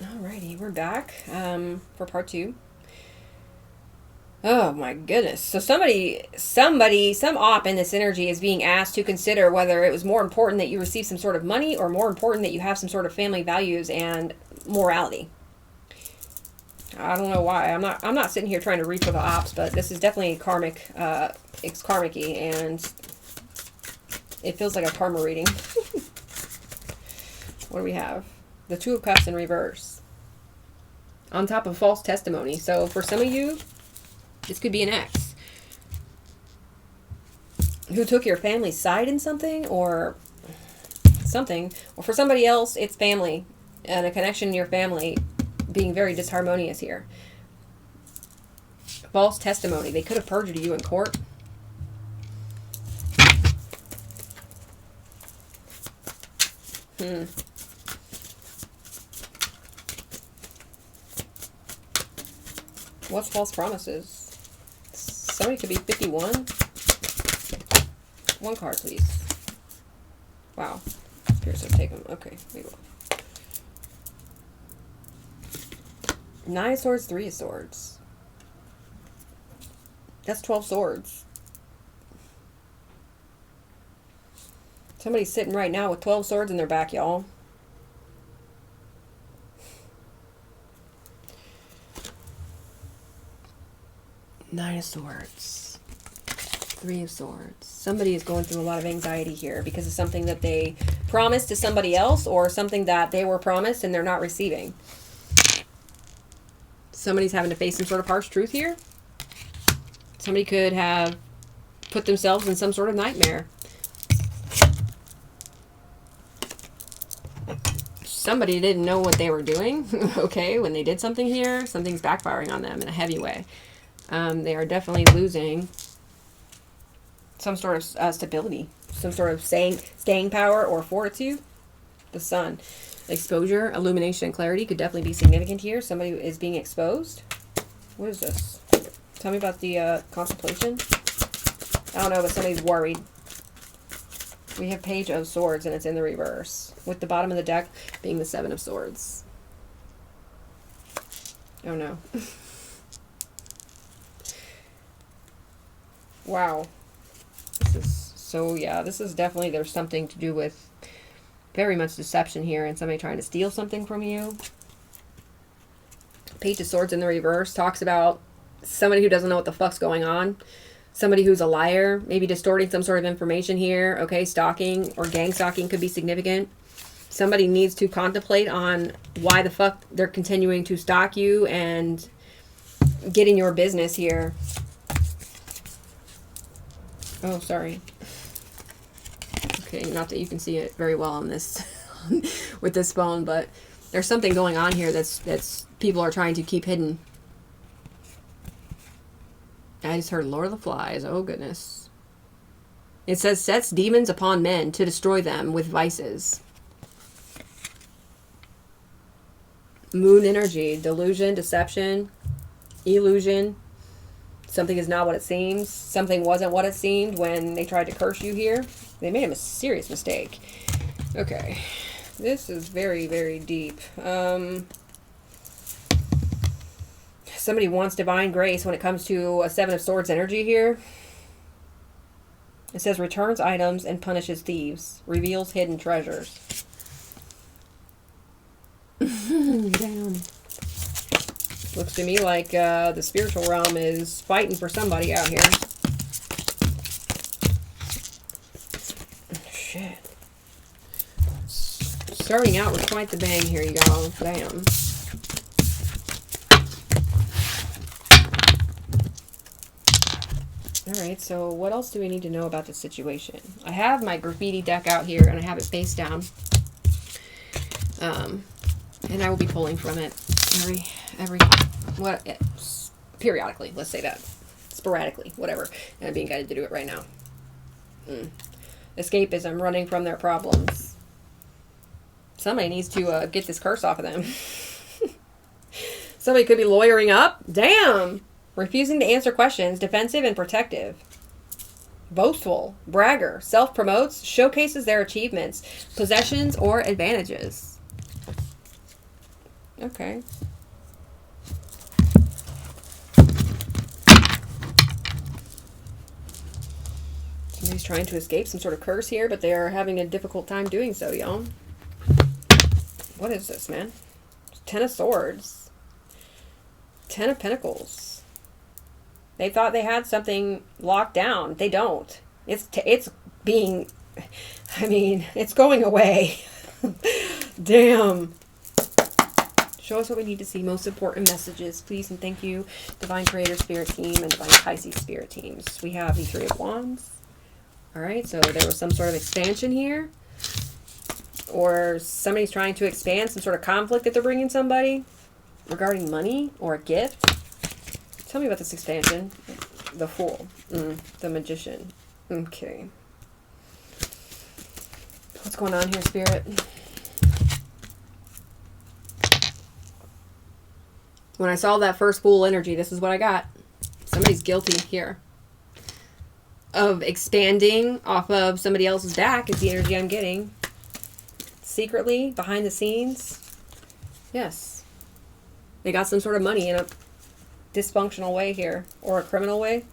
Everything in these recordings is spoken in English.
Alrighty, we're back for part 2. Oh my goodness. So some op in this energy is being asked to consider whether it was more important that you receive some sort of money or more important that you have some sort of family values and morality. I don't know why. I'm not sitting here trying to reach for the ops, but this is definitely karmic. It's karmic-y, and it feels like a karma reading. What do we have? The Two of Cups in reverse. On top of false testimony. So for some of you, this could be an ex who took your family's side in something or something. Or for somebody else, it's family and a connection to your family being very disharmonious here. False testimony. They could have perjured you in court. What's false promises? Somebody could be 51. One card, please. Wow. Here's to take them. Okay, we go. Nine of Swords, Three of Swords. That's 12 swords. Somebody's sitting right now with 12 swords in their back, y'all. Nine of Swords. Three of Swords. Somebody is going through a lot of anxiety here because of something that they promised to somebody else or something that they were promised and they're not receiving. Somebody's having to face some sort of harsh truth here. Somebody could have put themselves in some sort of nightmare. Somebody didn't know what they were doing, okay, when they did something here. Something's backfiring on them in a heavy way. They are definitely losing some sort of stability, some sort of staying power or fortitude. The Sun. Exposure, illumination, and clarity could definitely be significant here. Somebody is being exposed. What is this? Tell me about the contemplation. I don't know, but somebody's worried. We have Page of Swords, and it's in the reverse, with the bottom of the deck being the Seven of Swords. Oh no. Wow. This is definitely, there's something to do with very much deception here and somebody trying to steal something from you. Page of Swords in the reverse talks about somebody who doesn't know what the fuck's going on. Somebody who's a liar, maybe distorting some sort of information here. Okay, stalking or gang stalking could be significant. Somebody needs to contemplate on why the fuck they're continuing to stalk you and get in your business here. Oh, sorry. Okay, not that you can see it very well on this with this phone, but there's something going on here that's people are trying to keep hidden. I just heard Lord of the Flies. Oh, goodness. It says, sets demons upon men to destroy them with vices. Moon energy, delusion, deception, illusion. Something is not what it seems. Something wasn't what it seemed when they tried to curse you here. They made a serious mistake. Okay. This is very, very deep. Somebody wants divine grace when it comes to a Seven of Swords energy here. It says returns items and punishes thieves. Reveals hidden treasures. Damn. Looks to me like the spiritual realm is fighting for somebody out here. Shit. Starting out with quite the bang here, you go. Damn. Alright, so what else do we need to know about this situation? I have my graffiti deck out here, and I have it face down. And I will be pulling from it periodically, let's say that. Sporadically, whatever. And I'm being guided to do it right now. Escapism, running from their problems. Somebody needs to get this curse off of them. Somebody could be lawyering up. Damn! Refusing to answer questions, defensive and protective. Boastful, bragger, self-promotes, showcases their achievements, possessions, or advantages. Okay. Somebody's trying to escape some sort of curse here, but they are having a difficult time doing so, y'all. What is this, man? 10 of Swords. 10 of Pentacles. They thought they had something locked down. They don't. It's being... I mean, it's going away. Damn. Show us what we need to see. Most important messages, please, and thank you, Divine Creator Spirit Team and Divine Pisces Spirit Teams. We have the Three of Wands. All right, so there was some sort of expansion here. Or somebody's trying to expand some sort of conflict that they're bringing somebody regarding money or a gift. Tell me about this expansion. The Fool. The Magician. Okay. What's going on here, Spirit? When I saw that first Fool energy, this is what I got. Somebody's guilty here of expanding off of somebody else's back is the energy I'm getting. Secretly, behind the scenes. Yes. They got some sort of money in a dysfunctional way here. Or a criminal way.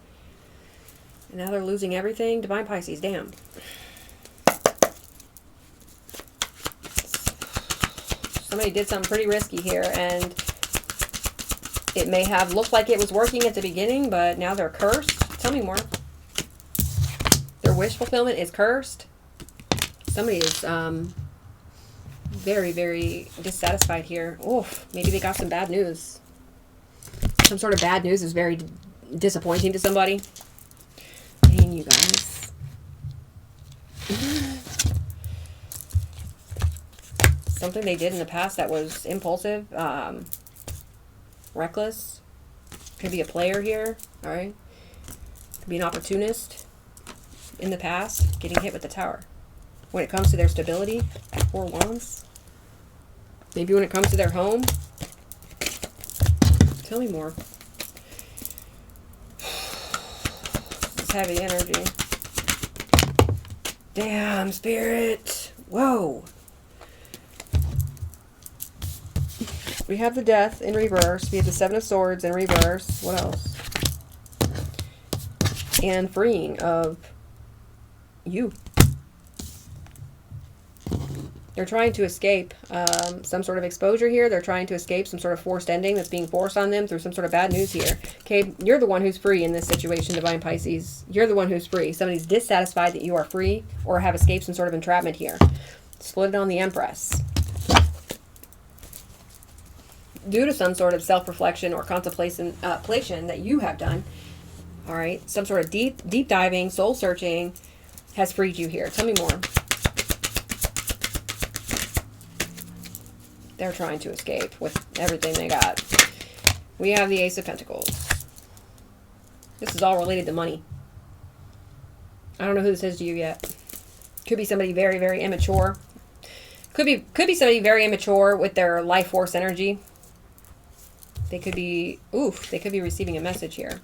And now they're losing everything. Divine Pisces, damn. Somebody did something pretty risky here, and it may have looked like it was working at the beginning, but now they're cursed. Tell me more. Their wish fulfillment is cursed. Somebody is very, very dissatisfied here. Oof, maybe they got some bad news. Some sort of bad news is very disappointing to somebody. Dang, you guys. Something they did in the past that was impulsive, reckless. Could be a player here, all right? Could be an opportunist in the past, getting hit with the Tower. When it comes to their stability, 4 Wands. Maybe when it comes to their home. Tell me more. This heavy energy. Damn, Spirit. Whoa. We have the Death in reverse. We have the 7 of Swords in reverse. What else? And freeing of you. They're trying to escape some sort of exposure here. They're trying to escape some sort of forced ending that's being forced on them through some sort of bad news here. Okay, you're the one who's free in this situation, Divine Pisces. You're the one who's free. Somebody's dissatisfied that you are free or have escaped some sort of entrapment here. Split it on the Empress. Due to some sort of self-reflection or contemplation that you have done, all right, some sort of deep diving, soul searching has freed you here. Tell me more. They're trying to escape with everything they got. We have the Ace of Pentacles. This is all related to money. I don't know who this is to you yet. Could be somebody very, very immature. Could be somebody very immature with their life force energy. They could be, they could be receiving a message here.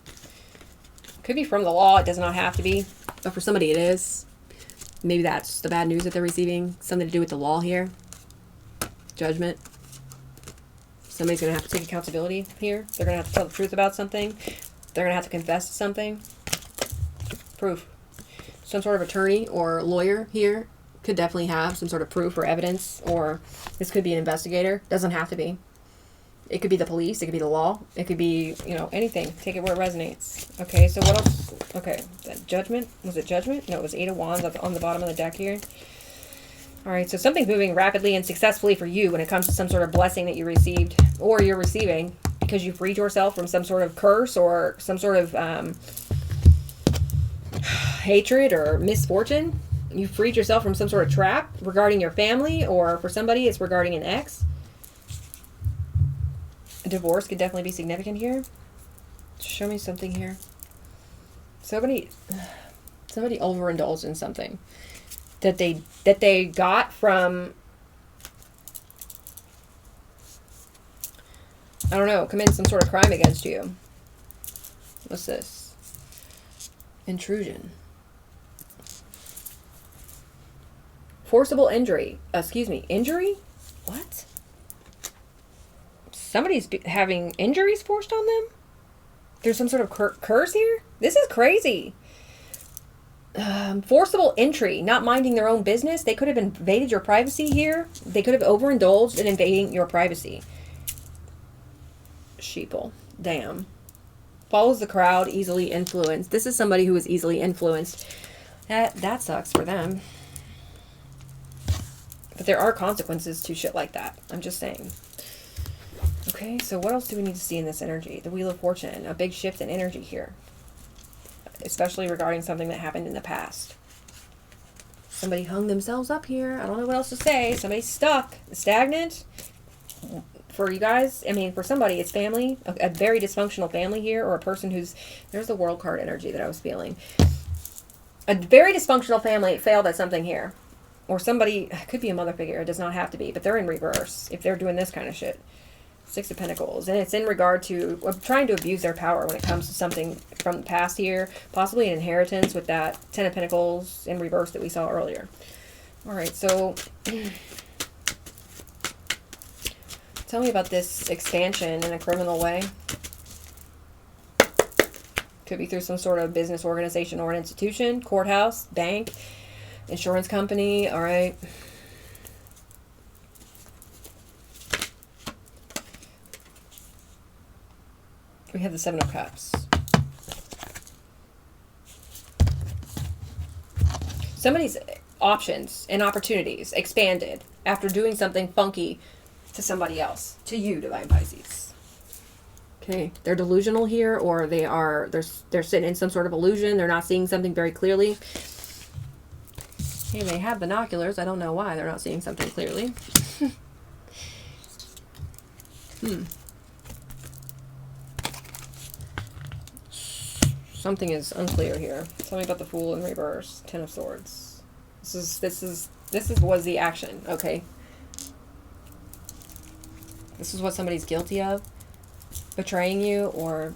Could be from the law. It does not have to be. But for somebody it is. Maybe that's the bad news that they're receiving. Something to do with the law here. Judgment. Somebody's going to have to take accountability here. They're going to have to tell the truth about something. They're going to have to confess to something. Proof. Some sort of attorney or lawyer here could definitely have some sort of proof or evidence. Or this could be an investigator. Doesn't have to be. It could be the police. It could be the law. It could be, anything. Take it where it resonates. Okay, so what else? Okay, that Judgment. Was it Judgment? No, it was 8 of Wands on the bottom of the deck here. All right, so something's moving rapidly and successfully for you when it comes to some sort of blessing that you received or you're receiving because you freed yourself from some sort of curse or some sort of hatred or misfortune. You freed yourself from some sort of trap regarding your family, or for somebody it's regarding an ex. A divorce could definitely be significant here. Show me something here. Somebody overindulged in something that they got from, I don't know, committing some sort of crime against you. What's this? Intrusion. Forcible injury. Injury? What? Somebody's having injuries forced on them. There's some sort of curse here. This is crazy. Forcible entry, not minding their own business. They could have invaded your privacy here. They could have overindulged in invading your privacy. Sheeple. Damn. Follows the crowd, easily influenced. This is somebody who is easily influenced. That sucks for them. But there are consequences to shit like that. I'm just saying. Okay, so what else do we need to see in this energy? The Wheel of Fortune. A big shift in energy here. Especially regarding something that happened in the past. Somebody hung themselves up here. I don't know what else to say. Somebody's stuck. Stagnant. For you guys, I mean, for somebody, it's family. A very dysfunctional family here. Or a person who's... There's the World card energy that I was feeling. A very dysfunctional family failed at something here. Or somebody... It could be a mother figure. It does not have to be. But they're in reverse. If they're doing this kind of shit. Six of Pentacles. And it's in regard to trying to abuse their power when it comes to something from the past here. Possibly an inheritance with that Ten of Pentacles in reverse that we saw earlier. Alright, so... Tell me about this expansion in a criminal way. Could be through some sort of business organization or an institution. Courthouse, bank, insurance company. Alright. We have the Seven of Cups. Somebody's options and opportunities expanded after doing something funky to somebody else. To you, Divine Pisces. Okay. They're delusional here, or they're sitting in some sort of illusion. They're not seeing something very clearly. Hey, they have binoculars. I don't know why they're not seeing something clearly. Something is unclear here. Tell me about the Fool in reverse. Ten of Swords. This was the action. Okay. This is what somebody's guilty of. Betraying you, or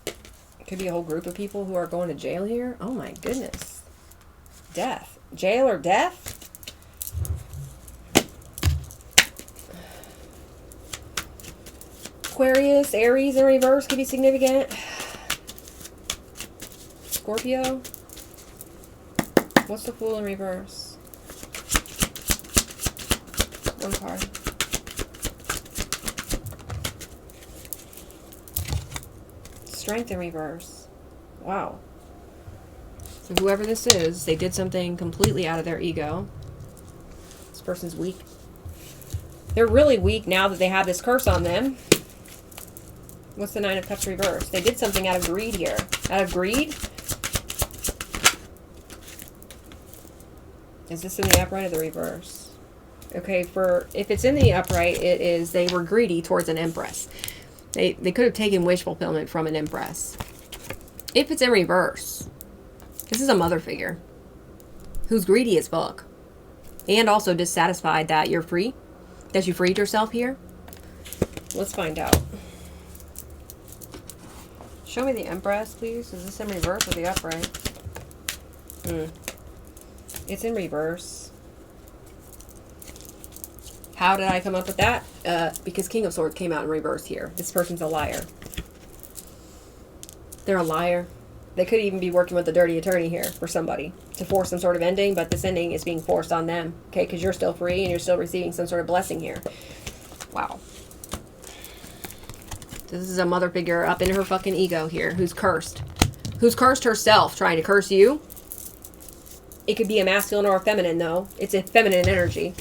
it could be a whole group of people who are going to jail here. Oh my goodness. Death. Jail or death? Aquarius, Aries in reverse could be significant. Scorpio. What's the Fool in reverse? One card. Strength in reverse. Wow. So whoever this is, they did something completely out of their ego. This person's weak. They're really weak now that they have this curse on them. What's the Nine of Cups reverse? They did something out of greed here. Out of greed? Is this in the upright or the reverse? Okay, if it's in the upright, it is they were greedy towards an empress. They could have taken wish fulfillment from an empress. If it's in reverse, this is a mother figure who's greedy as fuck. And also dissatisfied that you're free. That you freed yourself here. Let's find out. Show me the Empress, please. Is this in reverse or the upright? It's in reverse. How did I come up with that? Because King of Swords came out in reverse here. This person's a liar. They're a liar. They could even be working with a dirty attorney here for somebody to force some sort of ending, but this ending is being forced on them. Okay, because you're still free and you're still receiving some sort of blessing here. Wow. This is a mother figure up in her fucking ego here who's cursed. Who's cursed herself trying to curse you. It could be a masculine or a feminine, though. It's a feminine energy.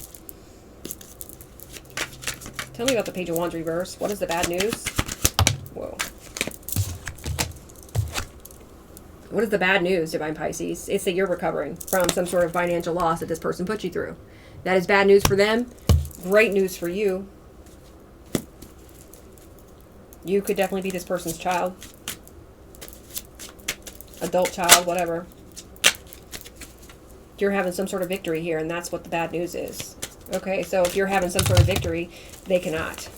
Tell me about the Page of Wands reverse. What is the bad news? Whoa. What is the bad news, Divine Pisces? It's that you're recovering from some sort of financial loss that this person put you through. That is bad news for them. Great news for you. You could definitely be this person's child. Adult child, whatever. You're having some sort of victory here, and that's what the bad news is. Okay, so if you're having some sort of victory, they cannot.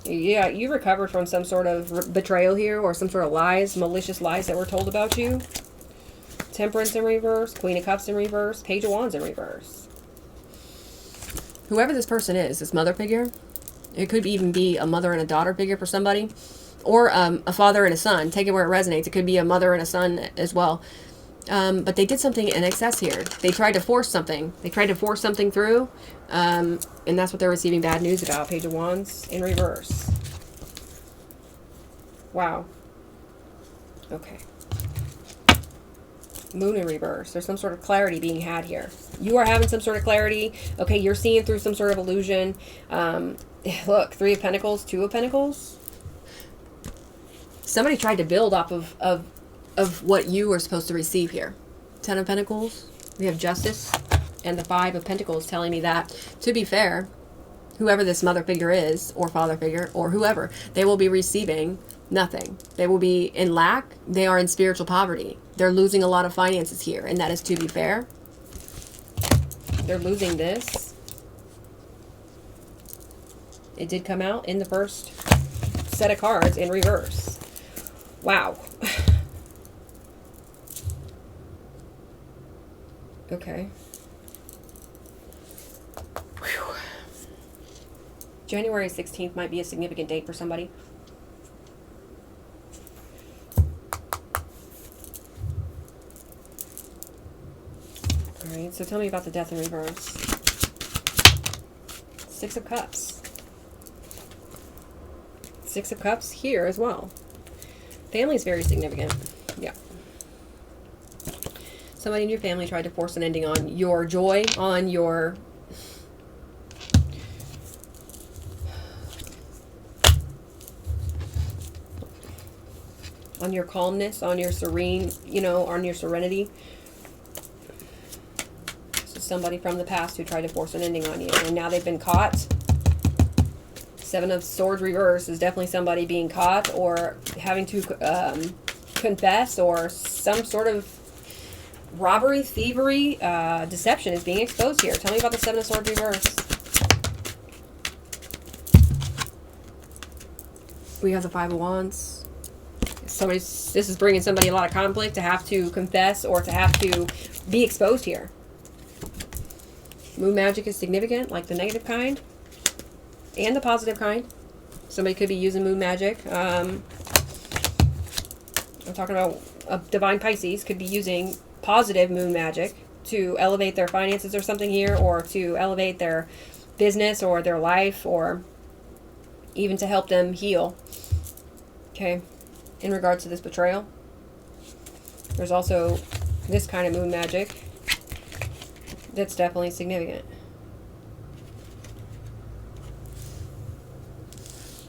Yeah, you recovered from some sort of betrayal here, or some sort of lies, malicious lies that were told about you. Temperance in reverse, Queen of Cups in reverse, Page of Wands in reverse. Whoever this person is, this mother figure, it could even be a mother and a daughter figure for somebody, or a father and a son. Take it where it resonates. It could be a mother and a son as well. But they did something in excess here. They tried to force something. They tried to force something through, and that's what they're receiving bad news about. Page of Wands in reverse. Wow. Okay. Moon in reverse. There's some sort of clarity being had here. You are having some sort of clarity. Okay, you're seeing through some sort of illusion. Look, Three of Pentacles, Two of Pentacles. Somebody tried to build off of what you were supposed to receive here. Ten of Pentacles. We have Justice and the Five of Pentacles telling me that, to be fair, whoever this mother figure is, or father figure, or whoever, they will be receiving nothing. They will be in lack. They are in spiritual poverty. They're losing a lot of finances here, and that is to be fair. They're losing this. It did come out in the first set of cards in reverse. Wow. Okay. Whew. January 16th might be a significant date for somebody. Alright, so tell me about the Death in reverse. Six of Cups. Six of Cups here as well. Family is very significant. Yeah. Somebody in your family tried to force an ending on your joy, on your calmness, on your serene, on your serenity. This is somebody from the past who tried to force an ending on you, and now they've been caught. Seven of Swords reverse is definitely somebody being caught or having to confess, or some sort of robbery, thievery, deception is being exposed here. Tell me about the Seven of Swords reverse. We have the Five of Wands. This is bringing somebody a lot of conflict to have to confess or to have to be exposed here. Moon magic is significant, like the negative kind and the positive kind. Somebody could be using moon magic. I'm talking about Divine Pisces could be using positive moon magic to elevate their finances or something here, or to elevate their business or their life, or even to help them heal. Okay, in regards to this betrayal, there's also this kind of moon magic that's definitely significant.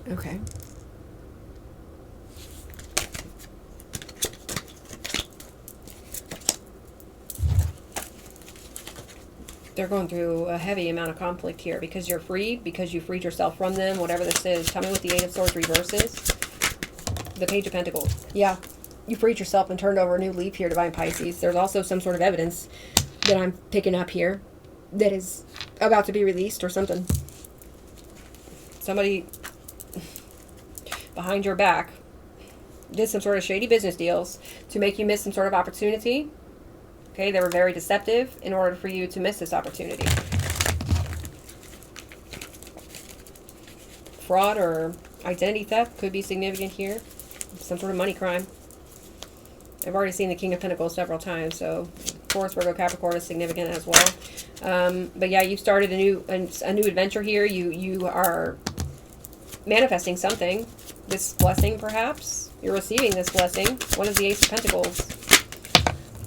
Okay. They're going through a heavy amount of conflict here because you're free, because you freed yourself from them, whatever this is. Tell me what the Eight of Swords reverse is. The Page of Pentacles. Yeah, you freed yourself and turned over a new leaf here, Divine Pisces. There's also some sort of evidence that I'm picking up here that is about to be released or something. Somebody behind your back did some sort of shady business deals to make you miss some sort of opportunity. Okay, they were very deceptive in order for you to miss this opportunity. Fraud or identity theft could be significant here. Some sort of money crime. I've already seen the King of Pentacles several times, so Taurus, Virgo, Capricorn is significant as well. But yeah, you've started a new adventure here. You are manifesting something. This blessing, perhaps. You're receiving this blessing. What is the Ace of Pentacles?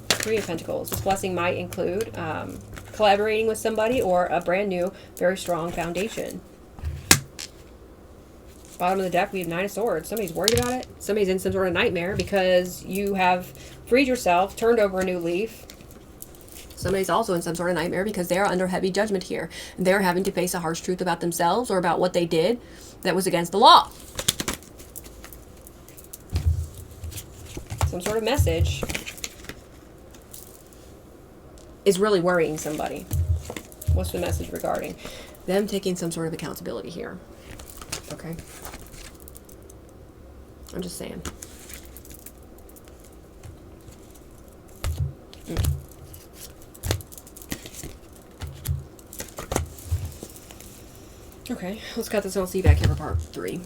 Three of Pentacles. This blessing might include collaborating with somebody or a brand new, very strong foundation. Bottom of the deck, we have Nine of Swords. Somebody's worried about it. Somebody's in some sort of nightmare because you have freed yourself, turned over a new leaf. Somebody's also in some sort of nightmare because they are under heavy judgment here. They're having to face a harsh truth about themselves or about what they did that was against the law. Some sort of message is really worrying somebody. What's the message regarding them taking some sort of accountability here? Okay. I'm just saying. Okay, let's cut this and I'll see you back here for part 3.